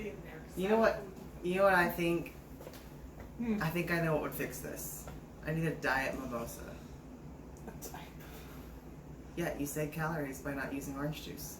in there. You know what? You know what I think? I think I know what would fix this. I need a diet mimosa. Yeah, you save calories by not using orange juice.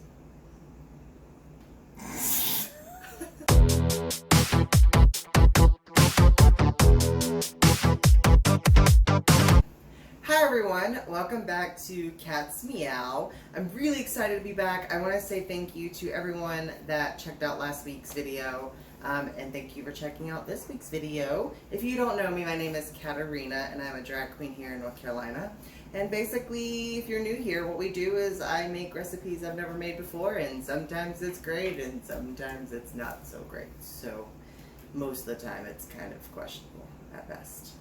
Hi everyone, welcome back to Cat's Meow. I'm really excited to be back. I want to say thank you to everyone that checked out last week's video. And thank you for checking out this week's video. If you don't know me, my name is Katarina and I'm a drag queen here in North Carolina. And basically, if you're new here, what we do is I make recipes I've never made before, and sometimes it's great and sometimes it's not so great. So most of the time it's kind of questionable at best.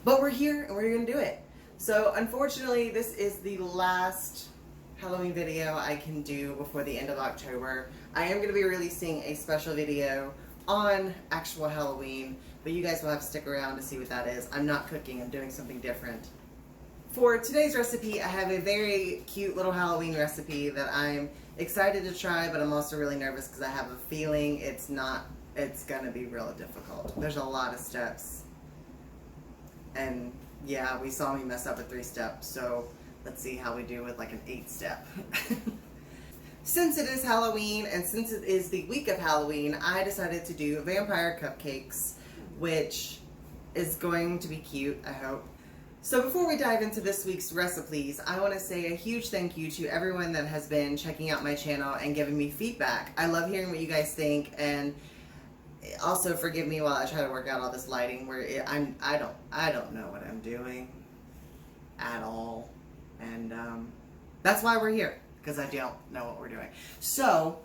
But we're here and we're gonna do it. So unfortunately, this is the last Halloween video I can do before the end of October. I am going to be releasing a special video on actual Halloween, but you guys will have to stick around to see what that is. I'm not cooking, I'm doing something different. For today's recipe, I have a very cute little Halloween recipe that I'm excited to try, but I'm also really nervous because I have a feeling it's going to be real difficult. There's a lot of steps. And yeah, we saw me mess up at 3 steps, so let's see how we do with like an 8-step. Since it is Halloween and since it is the week of Halloween, I decided to do vampire cupcakes, which is going to be cute, I hope. So before we dive into this week's recipes, I want to say a huge thank you to everyone that has been checking out my channel and giving me feedback. I love hearing what you guys think, and also forgive me while I try to work out all this lighting where I don't know what I'm doing at all, and that's why we're here, because I don't know what we're doing. So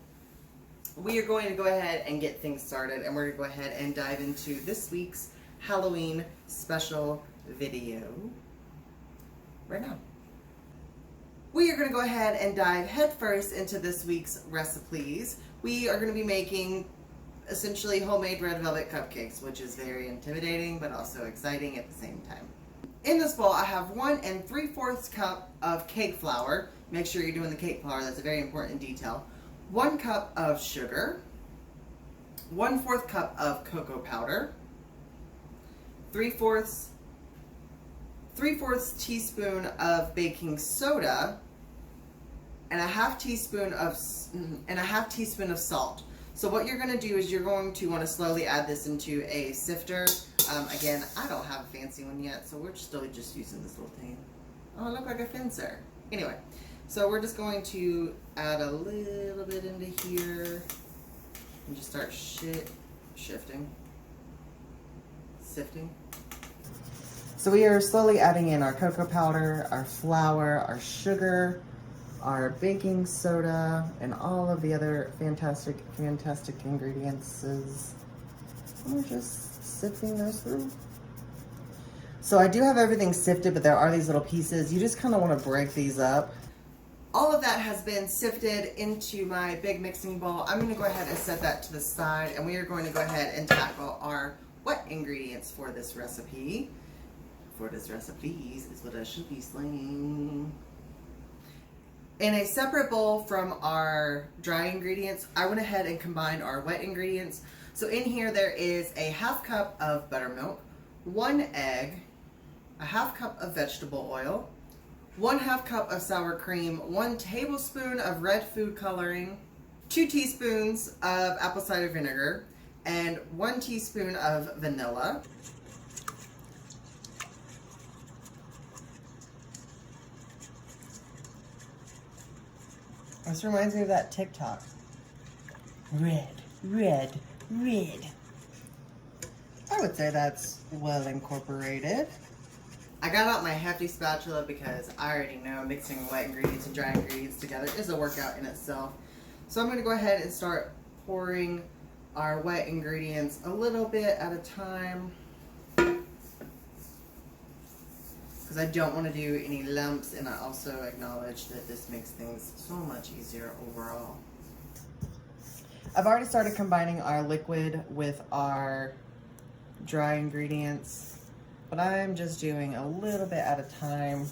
we are going to go ahead and get things started, and we're going to go ahead and dive into this week's Halloween special video right now. We are going to go ahead and dive headfirst into this week's recipes. We are going to be making essentially homemade red velvet cupcakes, which is very intimidating but also exciting at the same time. In this bowl, I have 1 3/4 cup of cake flour. Make sure you're doing the cake flour, that's a very important detail. 1 cup of sugar, 1/4 cup of cocoa powder, 3/4 teaspoon of baking soda, and a half teaspoon of salt. So what you're going to do is you're going to want to slowly add this into a sifter. Again, I don't have a fancy one yet, so we're still just using this little thing. Oh, I look like a fencer. Anyway, so we're just going to add a little bit into here and just start sifting. So we are slowly adding in our cocoa powder, our flour, our sugar, our baking soda, and all of the other fantastic ingredients. We're just sifting those through. So I do have everything sifted, but there are these little pieces. You just kind of want to break these up. All of that has been sifted into my big mixing bowl. I'm going to go ahead and set that to the side, and we are going to go ahead and tackle our wet ingredients for this recipe. Is what I should be saying. In a separate bowl from our dry ingredients, I went ahead and combined our wet ingredients. So in here there is a 1/2 cup of buttermilk, 1 egg, a 1/2 cup of vegetable oil, 1/2 cup of sour cream, 1 tablespoon of red food coloring, 2 teaspoons of apple cider vinegar, and 1 teaspoon of vanilla. This reminds me of that TikTok. Red. I would say that's well incorporated. I got out my hefty spatula because I already know mixing wet ingredients and dry ingredients together is a workout in itself. So I'm going to go ahead and start pouring our wet ingredients a little bit at a time, because I don't want to do any lumps, and I also acknowledge that this makes things so much easier overall. I've already started combining our liquid with our dry ingredients, but I'm just doing a little bit at a time,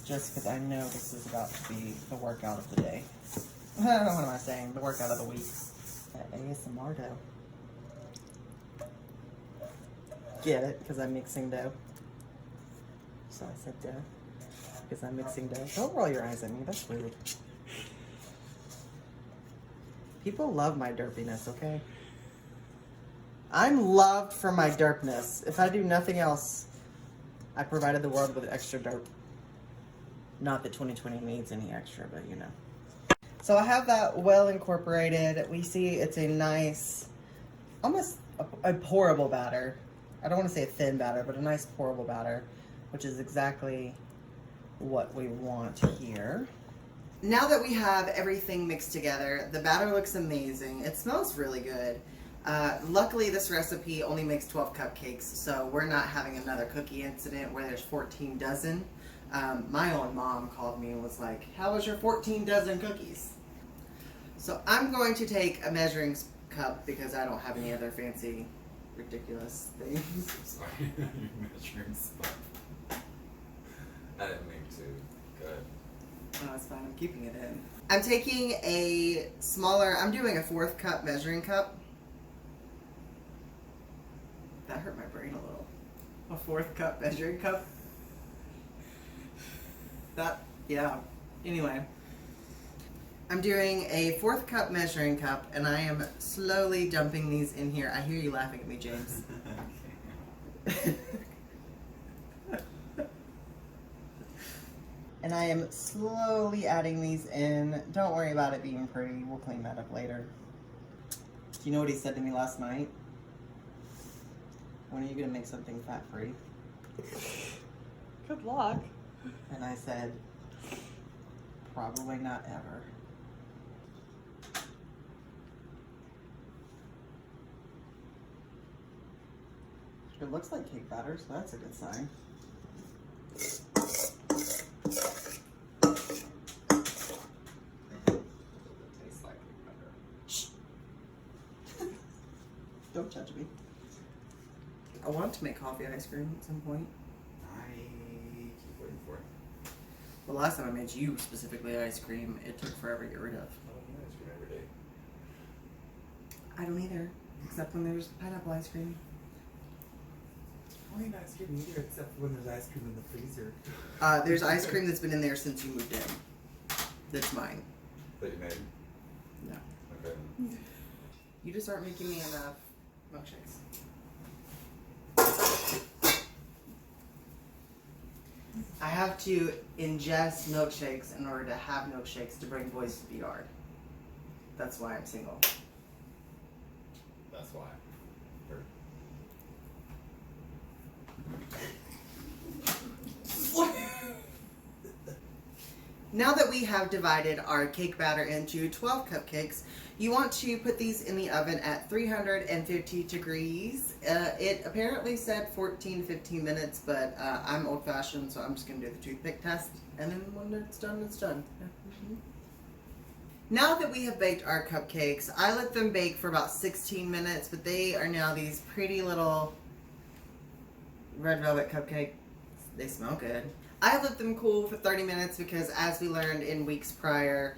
just because I know this is about to be the workout of the day. what am I saying? The workout of the week. That ASMR dough. Get it? Because I'm mixing dough. So I said dough. Because I'm mixing dough. Don't roll your eyes at me. That's rude. People love my derpiness, okay? I'm loved for my derpness. If I do nothing else, I provided the world with extra derp. Not that 2020 needs any extra, but you know. So I have that well incorporated. We see it's a nice, almost a pourable batter. I don't want to say a thin batter, but a nice pourable batter, which is exactly what we want here. Now that we have everything mixed together, the batter looks amazing. It smells really good. Luckily, this recipe only makes 12 cupcakes, so we're not having another cookie incident where there's 14 dozen. My own mom called me and was like, how was your 14 dozen cookies? So I'm going to take a measuring cup because I don't have any other fancy, ridiculous things. Sorry, you're measuring stuff. I didn't mean to. Good. Oh, it's fine. I'm keeping it in. I'm taking a smaller, I'm doing a 4th cup measuring cup. That hurt my brain a little. A 4th cup measuring cup. That, yeah. Anyway. I'm doing a 4th cup measuring cup, and I am slowly dumping these in here. I hear you laughing at me, James. And I am slowly adding these in. Don't worry about it being pretty. We'll clean that up later. Do you know what he said to me last night? When are you going to make something fat-free? Good luck. And I said, probably not ever. It looks like cake batter, so that's a good sign. Don't judge me. I want to make coffee ice cream at some point. I keep waiting for it. The last time I made you specifically ice cream, it took forever to get rid of. I don't eat ice cream every day. I don't either, except when there's pineapple ice cream. I don't eat ice cream either, except when there's ice cream in the freezer. There's ice cream that's been in there since you moved in. That's mine. That you made? No. Okay. You just aren't making me enough milkshakes. I have to ingest milkshakes in order to have milkshakes to bring boys to the yard. That's why I'm single. That's why. Or... Now that we have divided our cake batter into 12 cupcakes, you want to put these in the oven at 350 degrees. It apparently said 14 to 15 minutes, but I'm old-fashioned, so I'm just going to do the toothpick test. And then when it's done, it's done. Now that we have baked our cupcakes, I let them bake for about 16 minutes, but they are now these pretty little red velvet cupcakes. They smell good. I let them cool for 30 minutes because, as we learned in weeks prior,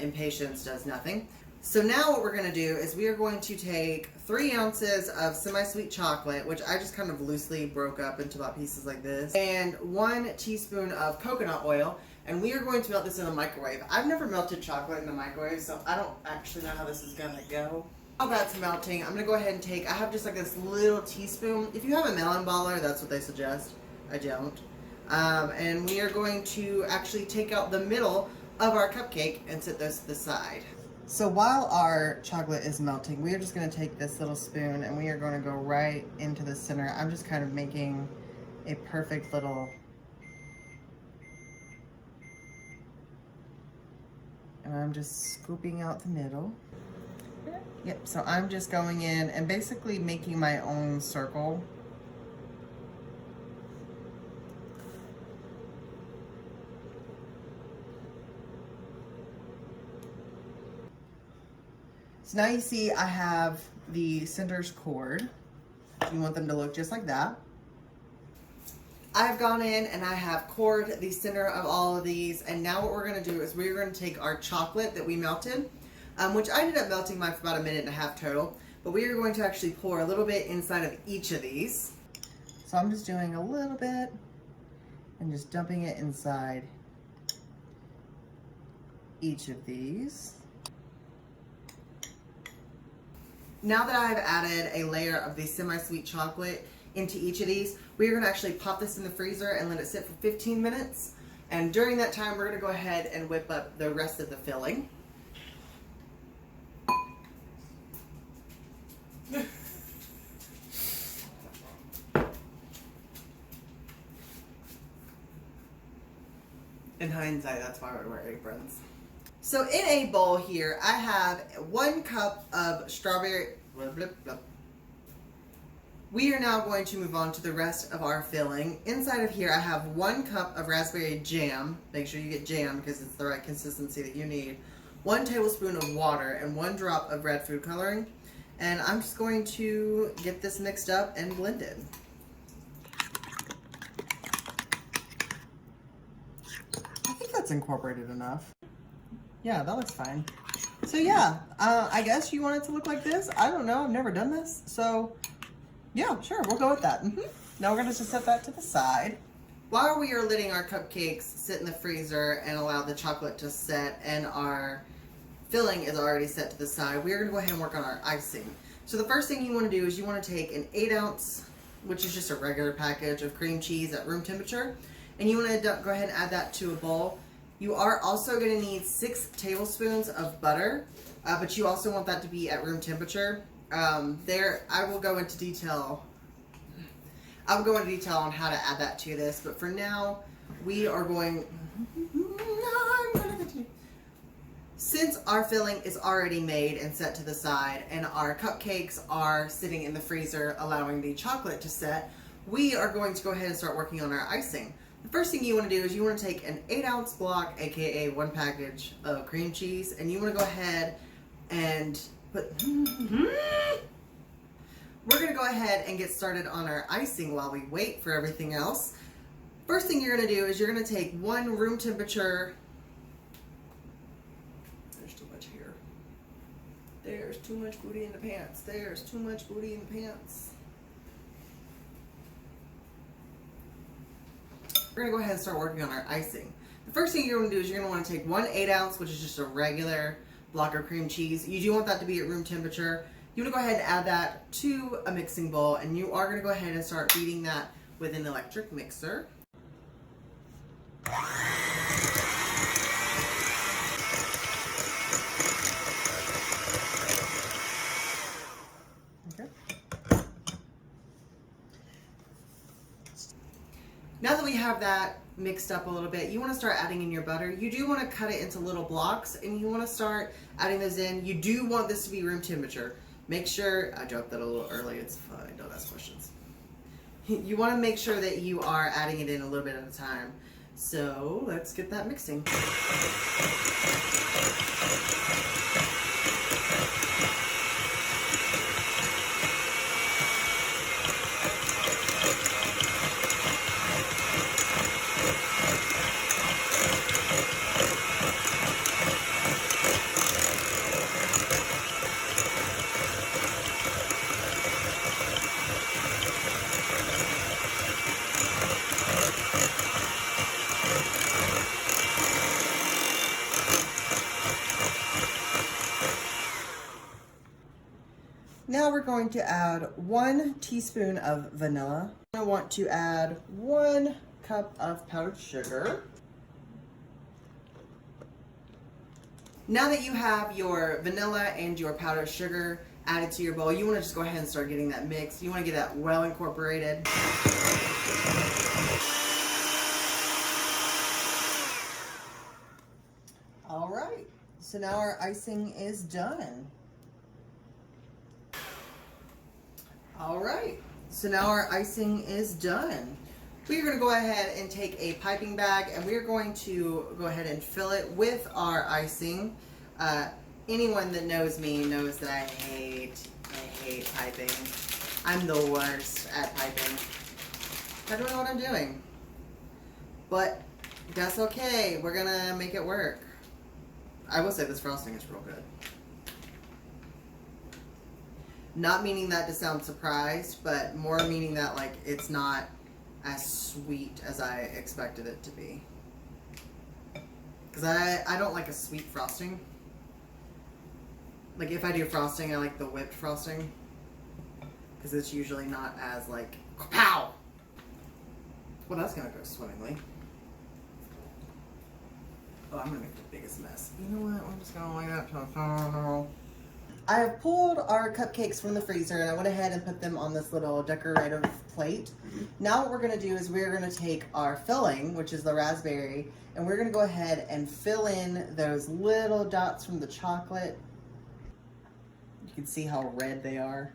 impatience does nothing. So now what we're going to do is we are going to take 3 ounces of semi-sweet chocolate, which I just kind of loosely broke up into about pieces like this, and 1 teaspoon of coconut oil, and we are going to melt this in a microwave. I've never melted chocolate in a microwave, so I don't actually know how this is going to go. While that's melting, I'm going to go ahead and take, I have just like this little teaspoon. If you have a melon baller, that's what they suggest. I don't. And we are going to actually take out the middle of our cupcake and set those to the side. So while our chocolate is melting, we are just going to take this little spoon and we are going to go right into the center. I'm just kind of making a perfect little... And I'm just scooping out the middle. Yep, so I'm just going in and basically making my own circle. So now you see I have the centers cord. You want them to look just like that. I've gone in and I have cored the center of all of these, and now what we're going to do is we're going to take our chocolate that we melted, which I ended up melting mine for about 1.5 minutes total, but we are going to actually pour a little bit inside of each of these. So I'm just doing a little bit and just dumping it inside each of these. Now that I've added a layer of the semi-sweet chocolate into each of these, we are going to actually pop this in the freezer and let it sit for 15 minutes. And during that time, we're going to go ahead and whip up the rest of the filling. In hindsight, that's why we wear aprons. So in a bowl here, I have 1 cup of strawberry. Blah, blah, blah. We are now going to move on to the rest of our filling. Inside of here, I have 1 cup of raspberry jam. Make sure you get jam because it's the right consistency that you need. 1 tablespoon of water and 1 drop of red food coloring. And I'm just going to get this mixed up and blended. I think that's incorporated enough. Yeah, that looks fine. So yeah, I guess you want it to look like this. I don't know, I've never done this. So yeah, sure, we'll go with that. Now we're gonna just set that to the side. While we are letting our cupcakes sit in the freezer and allow the chocolate to set and our filling is already set to the side, we are gonna go ahead and work on our icing. So the first thing you wanna do is you wanna take an 8-ounce, which is just a regular package of cream cheese at room temperature, and you wanna go ahead and add that to a bowl. You are also going to need 6 tablespoons of butter, but you also want that to be at room temperature. I will go into detail. I will go into detail on how to add that to this, but for now, we are going. Since our filling is already made and set to the side, and our cupcakes are sitting in the freezer, allowing the chocolate to set, we are going to go ahead and start working on our icing. The first thing you want to do is you want to take an 8-ounce block, aka 1 package of cream cheese, and you want to go ahead and put. We're going to go ahead and get started on our icing while we wait for everything else. First thing you're going to do is you're going to take 1 room temperature. There's too much here. There's too much booty in the pants. There's too much booty in the pants. We're going to go ahead and start working on our icing. The first thing you're going to do is you're going to want to take 1 8-ounce, which is just a regular block of cream cheese. You do want that to be at room temperature. You want to go ahead and add that to a mixing bowl, and you are going to go ahead and start beating that with an electric mixer. Okay. Now that we have that mixed up a little bit, you want to start adding in your butter. You do want to cut it into little blocks, and you want to start adding those in. You do want this to be room temperature. Make sure, I dropped that a little early, it's fine, don't ask questions. You want to make sure that you are adding it in a little bit at a time. So let's get that mixing. Now we're going to add 1 teaspoon of vanilla. I want to add 1 cup of powdered sugar. Now that you have your vanilla and your powdered sugar added to your bowl, you want to just go ahead and start getting that mixed. You want to get that well incorporated. All right, so now our icing is done. All right, so now our icing is done. We're going to go ahead and take a piping bag, and we're going to go ahead and fill it with our icing. Anyone that knows me knows that I hate piping. I'm the worst at piping. I don't know what I'm doing. But that's okay. We're gonna make it work. I will say this frosting is real good. Not meaning that to sound surprised, but more meaning that like it's not as sweet as I expected it to be. Because I don't like a sweet frosting. Like if I do frosting, I like the whipped frosting. Because it's usually not as like, pow! Well, that's gonna go swimmingly. Oh, I'm gonna make the biggest mess. You know what? I'm just gonna lay that to I have pulled our cupcakes from the freezer and I went ahead and put them on this little decorative plate. Now what we're gonna do is we're gonna take our filling, which is the raspberry, and we're gonna go ahead and fill in those little dots from the chocolate. You can see how red they are.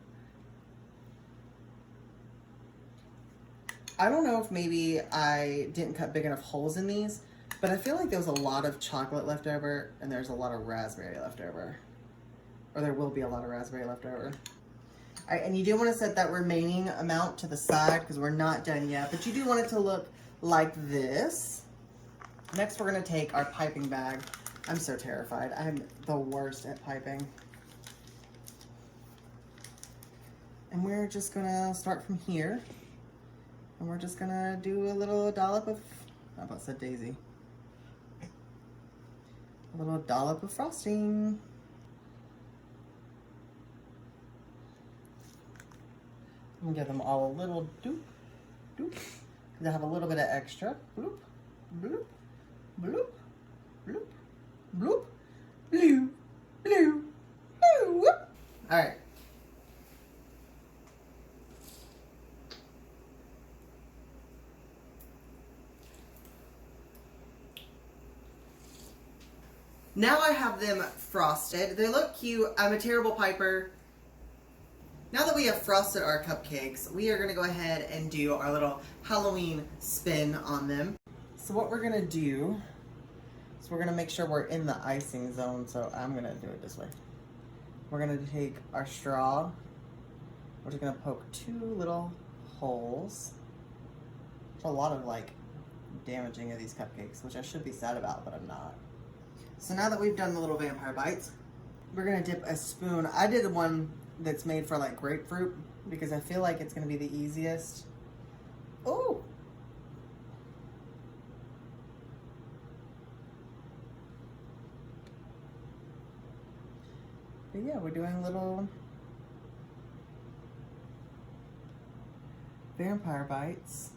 I don't know if maybe I didn't cut big enough holes in these, but I feel like there was a lot of chocolate left over and there's a lot of raspberry left over. Or there will be a lot of raspberry left over. All right, and you do want to set that remaining amount to the side because we're not done yet, but you do want it to look like this. Next, we're going to take our piping bag. I'm so terrified. I'm the worst at piping. And we're just going to start from here. And we're just going to do a little dollop of, I about said daisy. A little dollop of frosting. And give them all a little doop, doop. Because I have a little bit of extra. Bloop, bloop, bloop, bloop, bloop, blue, blue, blue, whoop. All right. Now I have them frosted. They look cute. I'm a terrible piper. Now that we have frosted our cupcakes, we are going to go ahead and do our little Halloween spin on them. So what we're going to do is we're going to make sure we're in the icing zone. So I'm going to do it this way. We're going to take our straw. We're just going to poke 2 little holes. There's a lot of like damaging of these cupcakes, which I should be sad about, but I'm not. So now that we've done the little vampire bites, we're going to dip a spoon. I did one that's made for like grapefruit because I feel like it's going to be the easiest. Oh! But yeah, we're doing little vampire bites.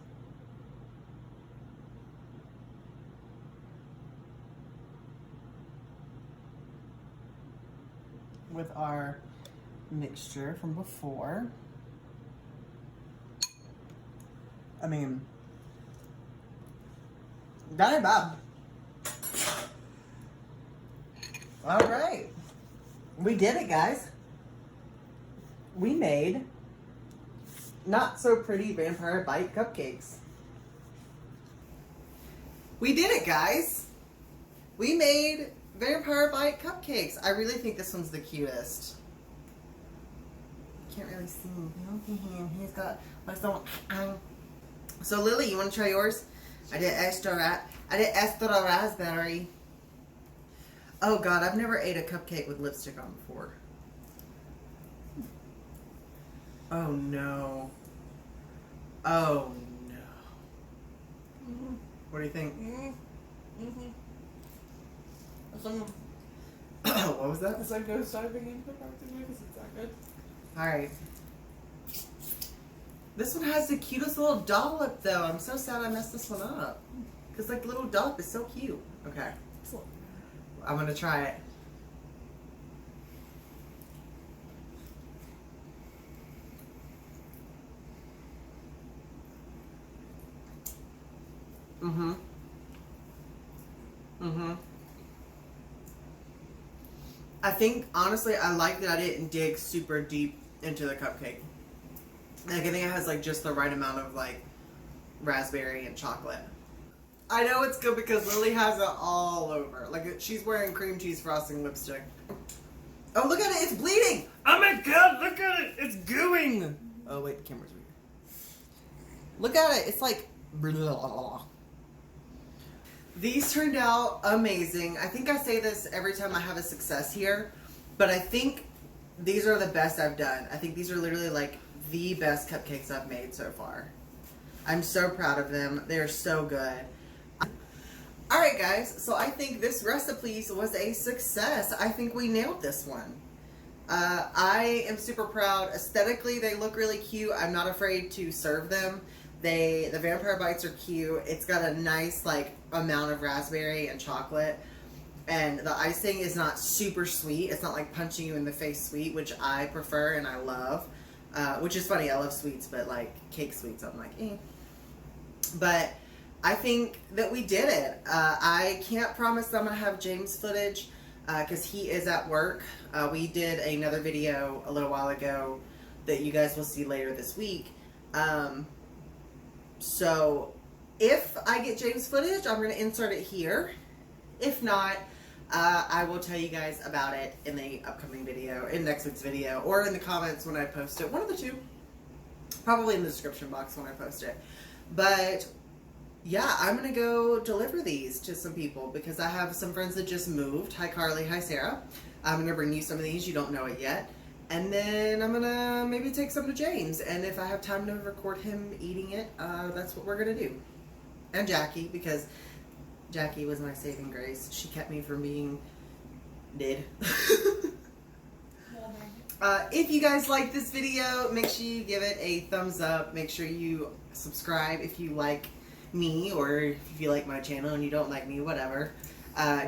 With our mixture from before. I mean, that ain't bad. All right, we did it, guys. We made not so pretty vampire bite cupcakes. We did it, guys. We made vampire bite cupcakes. I really think this one's the cutest. Can't really see. He's got like some. So Lily, you want to try yours? I did extra raspberry. Oh God, I've never ate a cupcake with lipstick on before. Oh no. Oh no. What do you think? What was that? It's like no diving into the practice because it's that good. Alright. This one has the cutest little dollop though. I'm so sad I messed this one up. Because like little dollop is so cute. Okay. I'm going to try it. I think, honestly, I like that I didn't dig super deep into the cupcake. Like, I think it has, like, just the right amount of, like, raspberry and chocolate. I know it's good because Lily has it all over. Like, she's wearing cream cheese frosting lipstick. Oh, look at it! It's bleeding! Oh my God! Look at it! It's gooing. Oh, wait, the camera's weird. Look at it! It's like... Blah. These turned out amazing. I think I say this every time I have a success here, but I think these are the best I've done. I think these are literally like the best cupcakes I've made so far. I'm so proud of them. They're so good. Alright guys, so I think this recipe was a success. I think we nailed this one. I am super proud. Aesthetically, they look really cute. I'm not afraid to serve them. The vampire bites are cute. It's got a nice like amount of raspberry and chocolate. And the icing is not super sweet. It's not like punching you in the face sweet, which I prefer and I love. Which is funny, I love sweets, but like cake sweets, I'm like, eh. But I think that we did it. I can't promise that I'm going to have James footage because he is at work. We did another video a little while ago that you guys will see later this week. So if I get James footage, I'm going to insert it here. If not, I will tell you guys about it in the upcoming video, in next week's video, or in the comments when I post it. One of the two. Probably in the description box when I post it. But yeah, I'm going to go deliver these to some people because I have some friends that just moved. Hi Carly, hi Sarah. I'm going to bring you some of these. You don't know it yet. And then I'm going to maybe take some to James. And if I have time to record him eating it, that's what we're going to do. And Jackie, because Jackie was my saving grace. She kept me from being dead. If you guys like this video, make sure you give it a thumbs up. Make sure you subscribe if you like me, or if you like my channel and you don't like me, whatever.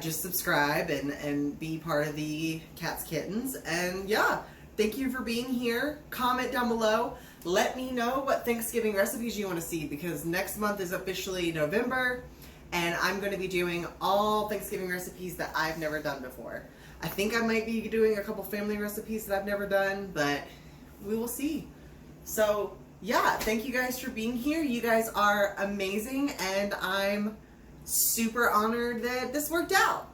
Just subscribe and be part of the Cats Kittens. And yeah, thank you for being here. Comment down below. Let me know what Thanksgiving recipes you want to see, because next month is officially November and I'm going to be doing all Thanksgiving recipes that I've never done before. I think I might be doing a couple family recipes that I've never done, but we will see. So yeah, thank you guys for being here. You guys are amazing and I'm super honored that this worked out.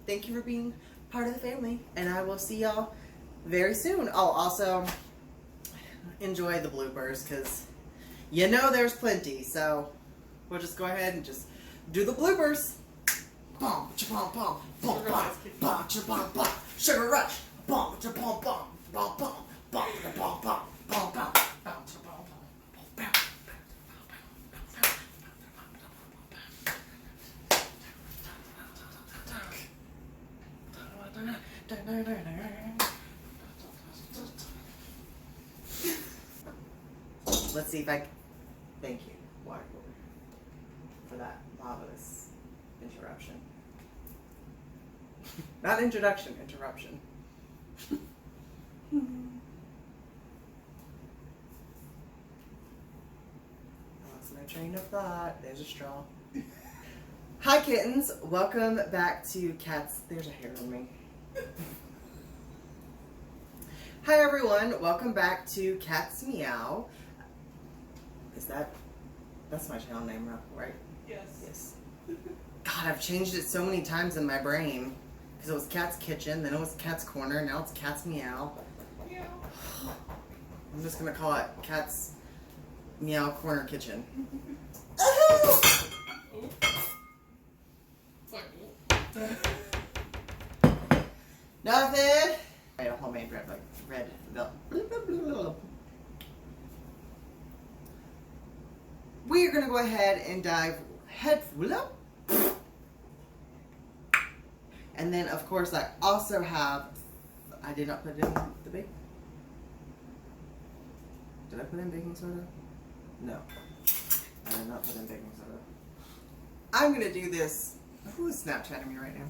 Thank you for being part of the family, and I will see y'all very soon. Oh, also enjoy the bloopers because you know there's plenty, so we'll just go ahead and just do the bloopers. Bom, cha-bom, bom, bom, bom, bom, cha-bom, bom, sugar rush, bom, cha-bom, bom, bom, bom, bom, cha-bom, bom, bom, bom, bom, cha-bom, bom, Let's see if I can. Thank you, whiteboard, for that marvelous interruption. Not introduction, interruption. Lost my train of thought. There's a straw. Hi kittens, welcome back to Cats. There's a hair on me. Hi everyone, welcome back to Cats Meow. That's my channel name, right? Yes. Yes. God, I've changed it so many times in my brain. Because it was Cat's Kitchen, then it was Cat's Corner, now it's Cat's Meow. Meow. I'm just gonna call it Cat's Meow Corner Kitchen. Oh. It's like, Nothing! I had a homemade red velvet. We are gonna go ahead and dive and then of course I also have, I did not put it in the baking. Did I put in baking soda? No. I did not put in baking soda. I'm gonna do this. Who is Snapchatting me right now?